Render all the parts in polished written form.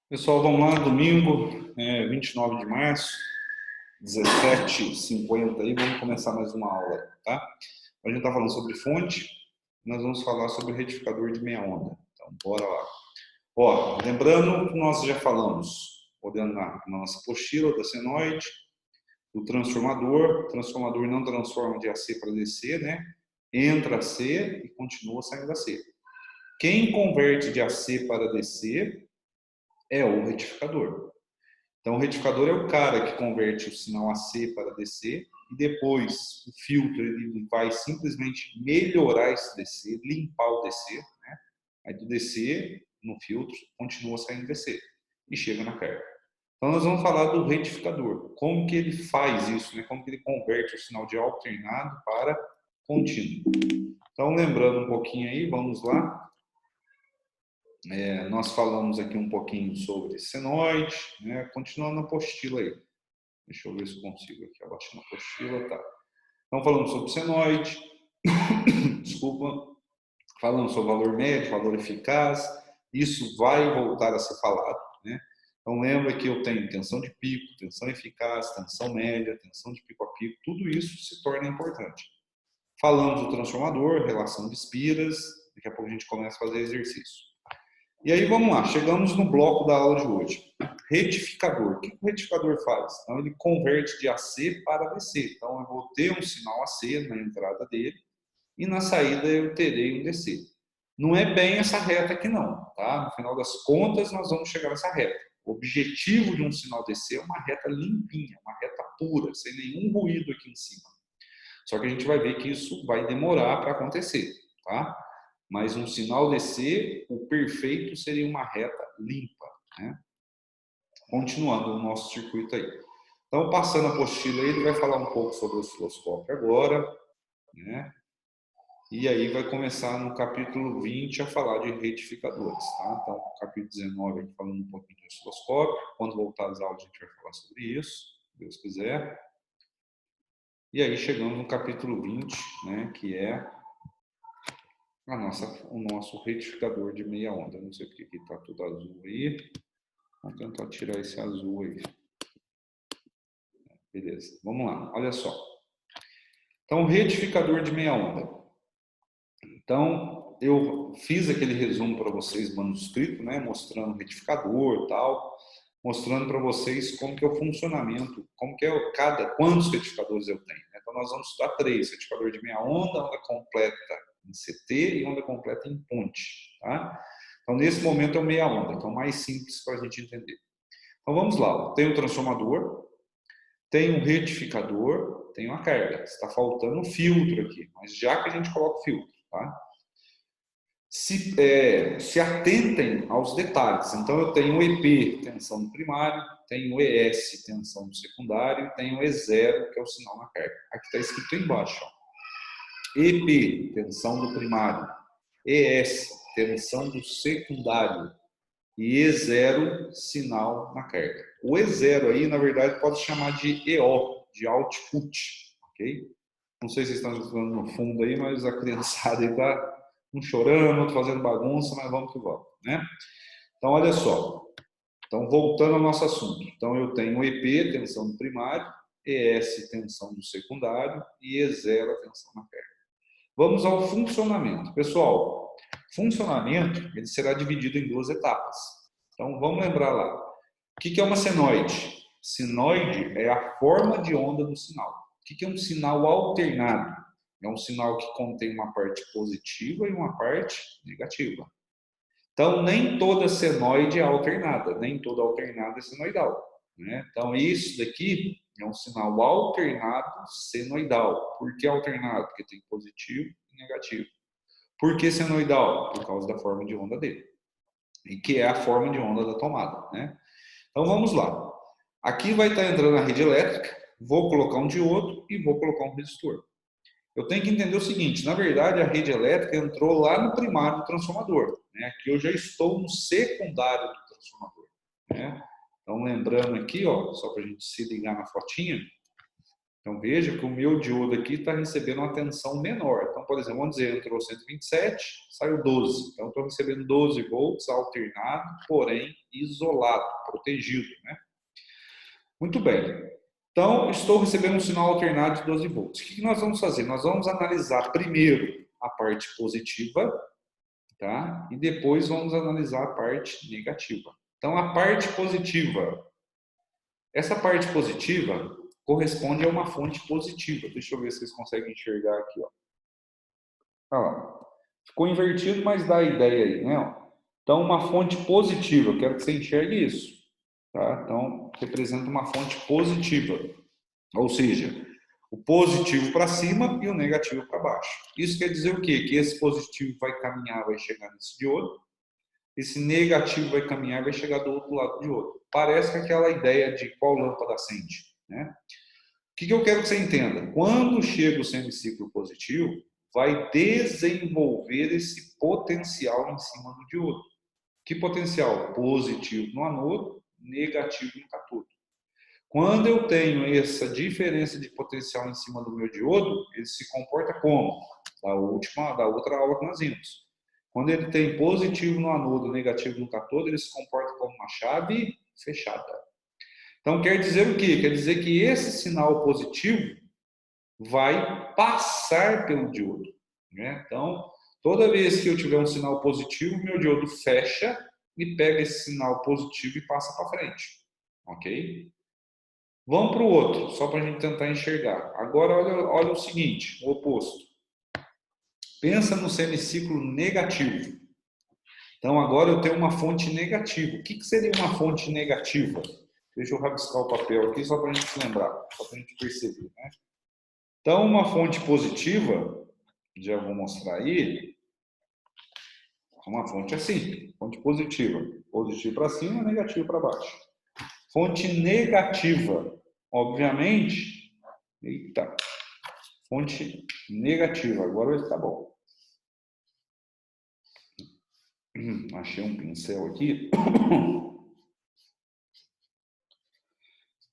Pessoal, vamos lá, domingo, 29 de março, 17h50 aí, vamos começar mais uma aula, tá? A gente está falando sobre fonte, nós vamos falar sobre retificador de meia onda. Então, bora lá. Ó, lembrando que nós já falamos, olhando na nossa apostila da senoide, o transformador não transforma de AC para DC, né? Entra AC e continua saindo AC. Quem converte de AC para DC é o retificador. Então, o retificador é o cara que converte o sinal AC para DC e depois o filtro ele vai simplesmente melhorar esse DC, limpar o DC, né? Aí do DC, no filtro, continua saindo DC e chega na carga. Então, nós vamos falar do retificador, como que ele faz isso, né? Como que ele converte o sinal de alternado para contínuo. Então, lembrando um pouquinho aí, vamos lá. Nós falamos aqui um pouquinho sobre senoide, né? Continuando na apostila aí. Deixa eu ver se eu consigo aqui abaixar na apostila, tá. Então, falamos sobre senoide, desculpa, falamos sobre valor médio, valor eficaz, isso vai voltar a ser falado, né? Então, lembra que eu tenho tensão de pico, tensão eficaz, tensão média, tensão de pico a pico, tudo isso se torna importante. Falamos do transformador, relação de espiras, daqui a pouco a gente começa a fazer exercício. E aí, vamos lá, chegamos no bloco da aula de hoje. Retificador. O que o retificador faz? Então, ele converte de AC para DC. Então, eu vou ter um sinal AC na entrada dele e na saída eu terei um DC. Não é bem essa reta aqui não, tá? No final das contas, nós vamos chegar nessa reta. O objetivo de um sinal DC é uma reta limpinha, uma reta pura, sem nenhum ruído aqui em cima. Só que a gente vai ver que isso vai demorar para acontecer, tá? Mas um sinal DC, o perfeito seria uma reta limpa, né? Continuando o nosso circuito aí. Então, passando a apostila aí, ele vai falar um pouco sobre o osciloscópio agora, né? E aí vai começar no capítulo 20 a falar de retificadores, tá? Então, capítulo 19 aqui falando um pouquinho de osciloscópio. Quando voltar às aulas a gente vai falar sobre isso, se Deus quiser. E aí chegamos no capítulo 20, né, que é o nosso retificador de meia onda. Não sei porque aqui está tudo azul aí. Vamos tentar tirar esse azul aí. Beleza, vamos lá, olha só. Então, retificador de meia onda. Então, eu fiz aquele resumo para vocês, manuscrito, né, mostrando o retificador e tal, mostrando para vocês como que é o funcionamento, como que é quantos retificadores eu tenho. Né? Então, nós vamos estudar 3, retificador de meia onda completa em CT e onda completa em ponte, tá? Então, nesse momento é o meia onda, então mais simples para a gente entender. Então, vamos lá, tem o transformador, tem um retificador, tem uma carga. Está faltando um filtro aqui, mas já que a gente coloca o filtro, tá? Se atentem aos detalhes. Então, eu tenho o EP, tensão no primário, tenho o ES, tensão no secundário, e tenho o E0, que é o sinal na carga. Aqui está escrito embaixo, ó. EP, tensão do primário, ES, tensão do secundário, e E0, sinal na carga. O E0 aí, na verdade, pode chamar de EO, de output, ok? Não sei se vocês estão escutando no fundo aí, mas a criançada aí está um chorando, outro fazendo bagunça, mas vamos que vamos, né? Então, olha só. Então, voltando ao nosso assunto. Então, eu tenho EP, tensão do primário, ES, tensão do secundário, e E0, tensão na carga. Vamos ao funcionamento. Pessoal, funcionamento ele será dividido em 2 etapas. Então, vamos lembrar lá. O que é uma senoide? Senoide é a forma de onda do sinal. O que é um sinal alternado? É um sinal que contém uma parte positiva e uma parte negativa. Então, nem toda senoide é alternada, nem toda alternada é senoidal. Né? Então, isso daqui é um sinal alternado senoidal. Por que alternado? Porque tem positivo e negativo. Por que senoidal? Por causa da forma de onda dele. E que é a forma de onda da tomada. Né? Então, vamos lá. Aqui vai estar entrando a rede elétrica, vou colocar um diodo e vou colocar um resistor. Eu tenho que entender o seguinte, na verdade a rede elétrica entrou lá no primário do transformador, né? Aqui eu já estou no secundário do transformador, né? Então lembrando aqui, ó, só para a gente se ligar na fotinha, Então, veja que o meu diodo aqui está recebendo uma tensão menor. Então, por exemplo, vamos dizer, entrou 127, saiu 12. Então, estou recebendo 12 volts alternado, porém isolado, protegido, né? Muito bem. Então, estou recebendo um sinal alternado de 12 volts. O que nós vamos fazer? Nós vamos analisar primeiro a parte positiva, tá? E depois vamos analisar a parte negativa. Então, a parte positiva. Essa parte positiva corresponde a uma fonte positiva. Deixa eu ver se vocês conseguem enxergar aqui, ó. Olha lá. Ficou invertido, mas dá a ideia aí, né? Então, uma fonte positiva, eu quero que você enxergue isso, tá? Então, representa uma fonte positiva, ou seja, o positivo para cima e o negativo para baixo. Isso quer dizer o quê? Que esse positivo vai caminhar, vai chegar nesse diodo, esse negativo vai caminhar, vai chegar do outro lado do diodo. Parece aquela ideia de qual lâmpada acende, né? O que eu quero que você entenda? Quando chega o semiciclo positivo, vai desenvolver esse potencial em cima do diodo. Que potencial? Positivo no anodo, negativo no cátodo. Quando eu tenho essa diferença de potencial em cima do meu diodo, ele se comporta como? Da outra aula que nós vimos. Quando ele tem positivo no anodo, negativo no cátodo, ele se comporta como uma chave fechada. Então, quer dizer o quê? Quer dizer que esse sinal positivo vai passar pelo diodo, né? Então, toda vez que eu tiver um sinal positivo, meu diodo fecha e pega esse sinal positivo e passa para frente, ok? Vamos para o outro, só para a gente tentar enxergar. Agora, olha o seguinte, o oposto. Pensa no semiciclo negativo. Então, agora eu tenho uma fonte negativa. O que seria uma fonte negativa? Deixa eu rabiscar o papel aqui só para a gente se lembrar, só para a gente perceber, né? Então, uma fonte positiva, já vou mostrar aí, uma fonte assim, fonte positiva. Positivo para cima, negativo para baixo. Fonte negativa, obviamente, eita, fonte negativa, agora vai ficar bom. Achei um pincel aqui.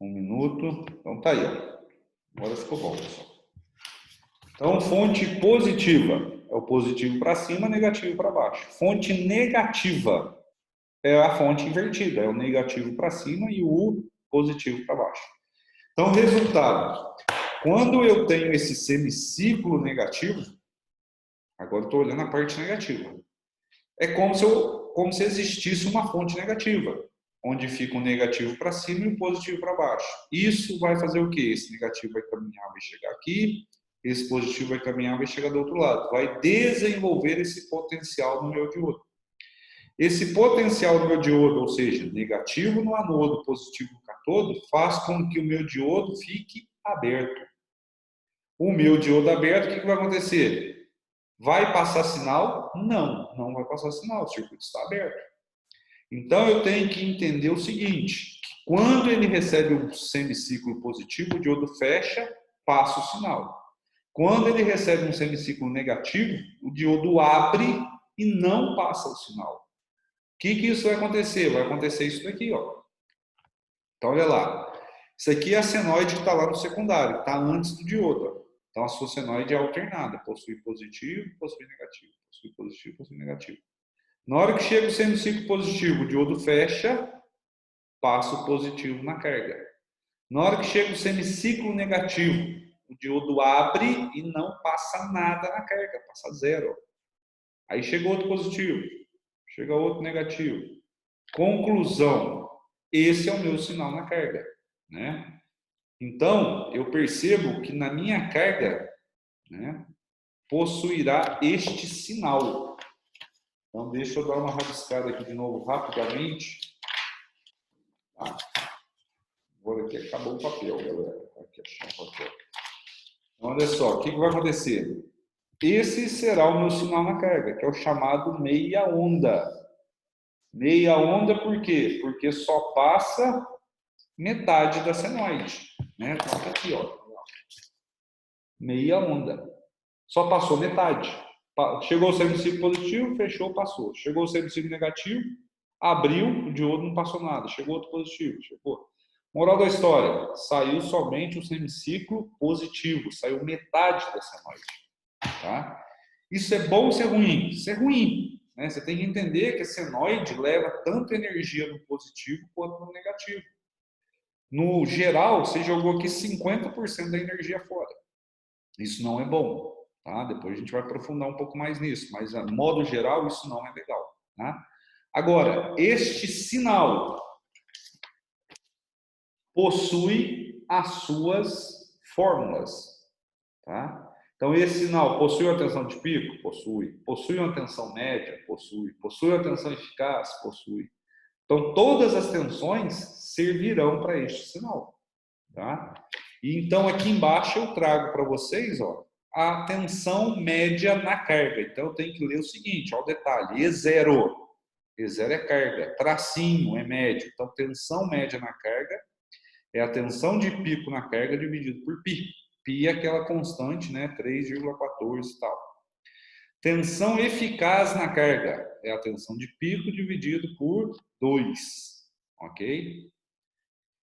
Um minuto. Então tá aí, ó. Agora ficou bom, pessoal. Então, fonte positiva é o positivo para cima, negativo para baixo. Fonte negativa é a fonte invertida, é o negativo para cima e o positivo para baixo. Então, resultado, quando eu tenho esse semiciclo negativo, agora estou olhando a parte negativa, é como se existisse uma fonte negativa, onde fica o negativo para cima e o positivo para baixo. Isso vai fazer o quê? Esse negativo vai caminhar, vai chegar aqui, esse positivo vai caminhar, vai chegar do outro lado. Vai desenvolver esse potencial no meu diodo. Esse potencial no meu diodo, ou seja, negativo no anodo, positivo no cátodo, faz com que o meu diodo fique aberto. O meu diodo aberto, o que vai acontecer? Vai passar sinal? Não, não vai passar sinal, o circuito está aberto. Então eu tenho que entender o seguinte, que quando ele recebe um semiciclo positivo, o diodo fecha, passa o sinal. Quando ele recebe um semiciclo negativo, o diodo abre e não passa o sinal. O que isso vai acontecer? Vai acontecer isso daqui, ó. Então, olha lá. Isso aqui é a senoide que está lá no secundário, está antes do diodo. Ó. Então, a sua senoide é alternada, possui positivo, possui negativo, possui positivo, possui negativo. Na hora que chega o semiciclo positivo, o diodo fecha, passa o positivo na carga. Na hora que chega o semiciclo negativo, o diodo abre e não passa nada na carga, passa zero. Aí chega outro positivo, chega outro negativo. Conclusão, esse é o meu sinal na carga, né? Então, eu percebo que na minha carga, né, possuirá este sinal. Então, deixa eu dar uma rabiscada aqui de novo rapidamente. Ah, agora aqui acabou o papel, galera. Aqui achei o papel. Então, olha só, o que vai acontecer? Esse será o meu sinal na carga, que é o chamado meia onda. Meia onda por quê? Porque só passa metade da senoide, né? Então, tá aqui, ó. Meia onda. Só passou metade. Chegou o semiciclo positivo, fechou, passou. Chegou o semiciclo negativo, abriu, o diodo não passou nada. Chegou outro positivo, chegou. Moral da história, saiu somente o semiciclo positivo, saiu metade da senoide. Tá? Isso é bom ou isso é ruim? Isso é ruim. Né? Você tem que entender que a senoide leva tanto energia no positivo quanto no negativo. No geral, você jogou aqui 50% da energia fora. Isso não é bom. Tá? Depois a gente vai aprofundar um pouco mais nisso, mas, de modo geral, isso não é legal. Tá? Agora, este sinal possui as suas fórmulas. Tá? Então, esse sinal possui uma tensão de pico? Possui. Possui uma tensão média? Possui. Possui uma tensão eficaz? Possui. Então, todas as tensões servirão para este sinal. Tá? E então, aqui embaixo eu trago para vocês a tensão média na carga. Então, eu tenho que ler o seguinte, o detalhe, E0. E0 é carga, tracinho é médio. Então, tensão média na carga é a tensão de pico na carga dividido por π. π é aquela constante, né? 3,14 e tal. Tensão eficaz na carga é a tensão de pico dividido por 2. Ok?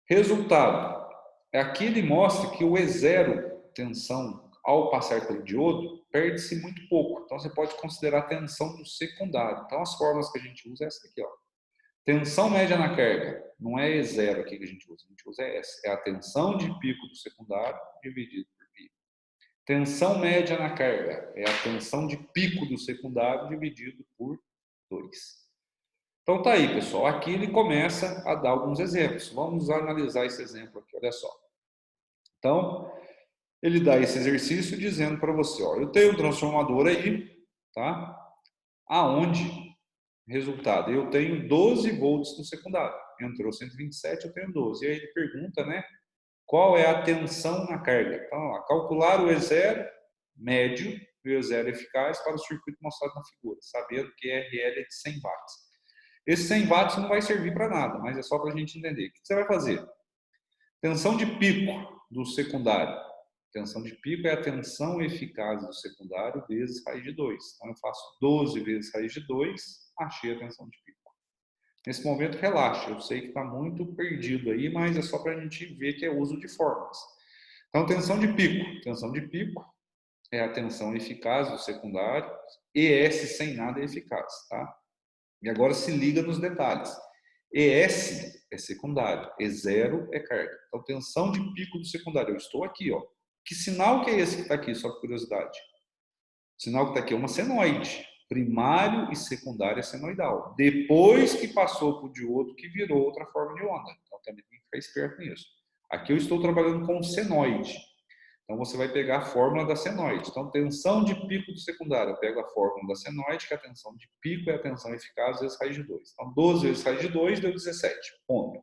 Resultado. Aqui ele mostra que o E0, tensão, ao passar pelo diodo, perde-se muito pouco. Então, você pode considerar a tensão do secundário. Então, as fórmulas que a gente usa é essa aqui, ó. Tensão média na carga, não é E0 aqui que a gente usa essa. É a tensão de pico do secundário dividido por π. Tensão média na carga é a tensão de pico do secundário dividido por 2. Então tá aí, pessoal. Aqui ele começa a dar alguns exemplos. Vamos analisar esse exemplo aqui, olha só. Então, ele dá esse exercício dizendo para você, ó, eu tenho um transformador aí, tá? Aonde, resultado, eu tenho 12 volts no secundário. Entrou 127, eu tenho 12. E aí ele pergunta, né, qual é a tensão na carga? Então, ó, calcular o E0 médio e o E0 eficaz para o circuito mostrado na figura, sabendo que RL é de 100 watts. Esse 100 watts não vai servir para nada, mas é só para a gente entender. O que você vai fazer? Tensão de pico do secundário. Tensão de pico é a tensão eficaz do secundário vezes raiz de 2. Então, eu faço 12 vezes raiz de 2, achei a tensão de pico. Nesse momento, relaxa. Eu sei que está muito perdido aí, mas é só para a gente ver que é uso de fórmulas. Então, tensão de pico. Tensão de pico é a tensão eficaz do secundário. ES sem nada é eficaz, tá? E agora se liga nos detalhes. ES é secundário, E0 é carga. Então, tensão de pico do secundário. Eu estou aqui, ó. Que sinal que é esse que está aqui, só por curiosidade? O sinal que está aqui é uma senoide. Primário e secundário é senoidal. Depois que passou para o diodo, que virou outra forma de onda. Então, também tem que ficar esperto nisso. Aqui eu estou trabalhando com senoide. Então, você vai pegar a fórmula da senoide. Então, tensão de pico do secundário. Eu pego a fórmula da senoide, que a tensão de pico é a tensão eficaz vezes raiz de 2. Então, 12 vezes raiz de 2 deu 17. Ponto.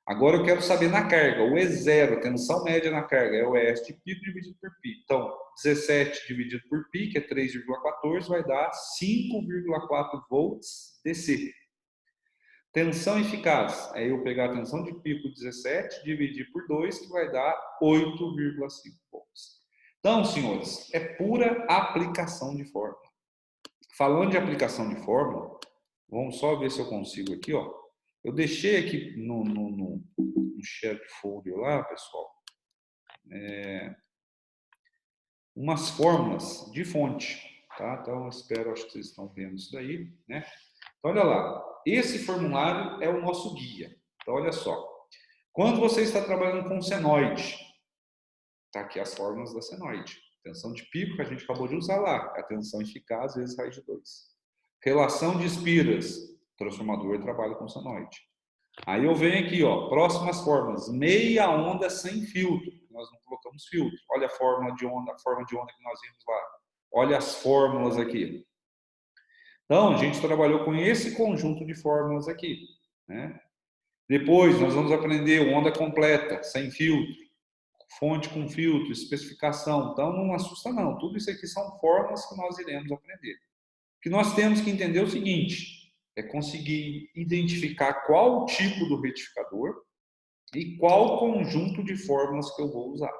Agora eu quero saber na carga. O E0, tensão média na carga, é o ES de pico dividido por π. Então, 17 dividido por π, que é 3,14, vai dar 5,4 volts DC. Tensão eficaz, é eu pegar a tensão de pico 17, dividir por 2, que vai dar 8,5 volts. Então, senhores, é pura aplicação de fórmula. Falando de aplicação de fórmula, vamos só ver se eu consigo aqui, ó. Eu deixei aqui no share folder lá, pessoal, umas fórmulas de fonte, tá? Então, eu espero, acho que vocês estão vendo isso daí, né? Então, olha lá. Esse formulário é o nosso guia. Então, olha só. Quando você está trabalhando com senoide, tá aqui as fórmulas da senoide. Tensão de pico, que a gente acabou de usar lá. A tensão eficaz vezes raiz de 2. Relação de espiras. Transformador trabalha com senoide. Aí eu venho aqui, ó, próximas fórmulas. Meia onda sem filtro. Nós não colocamos filtro. Olha a forma de onda que nós vimos lá. Olha as fórmulas aqui. Então, a gente trabalhou com esse conjunto de fórmulas aqui, né? Depois, nós vamos aprender onda completa, sem filtro, fonte com filtro, especificação. Então, não assusta não. Tudo isso aqui são fórmulas que nós iremos aprender. O que nós temos que entender é o seguinte, é conseguir identificar qual tipo do retificador e qual conjunto de fórmulas que eu vou usar.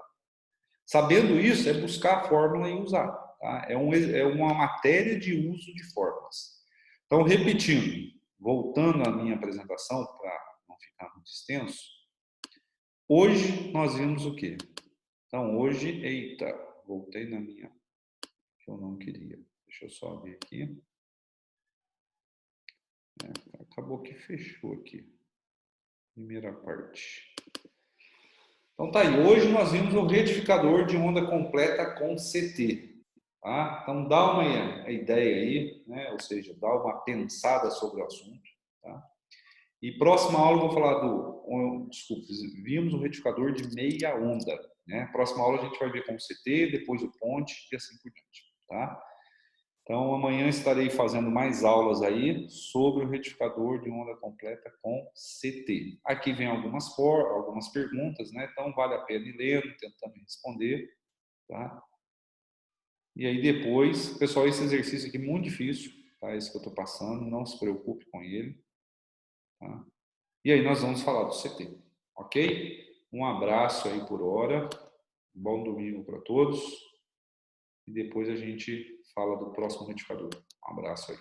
Sabendo isso, é buscar a fórmula e usar. Tá? É uma matéria de uso de fórmulas. Então, repetindo, voltando à minha apresentação, para não ficar muito extenso, Hoje nós vimos o quê? Então, hoje, eita, voltei na minha, que eu não queria. Deixa eu só ver aqui. Acabou que fechou aqui. Primeira parte. Então tá aí, hoje nós vimos o retificador de onda completa com CT. Tá? Então dá uma ideia aí, né? Ou seja, dá uma pensada sobre o assunto. Tá? E próxima aula eu vou falar desculpa, vimos o retificador de meia onda. Né? Próxima aula a gente vai ver com o CT, depois o ponte e assim por diante. Tá? Então, amanhã estarei fazendo mais aulas aí sobre o retificador de onda completa com CT. Aqui vem algumas perguntas, né? Então, vale a pena ir lendo, tentando responder, tá? E aí depois, pessoal, esse exercício aqui é muito difícil, tá? Esse que eu estou passando, não se preocupe com ele, tá? E aí nós vamos falar do CT, ok? Um abraço aí por hora, bom domingo para todos, e depois a gente fala do próximo retificador. Um abraço aí.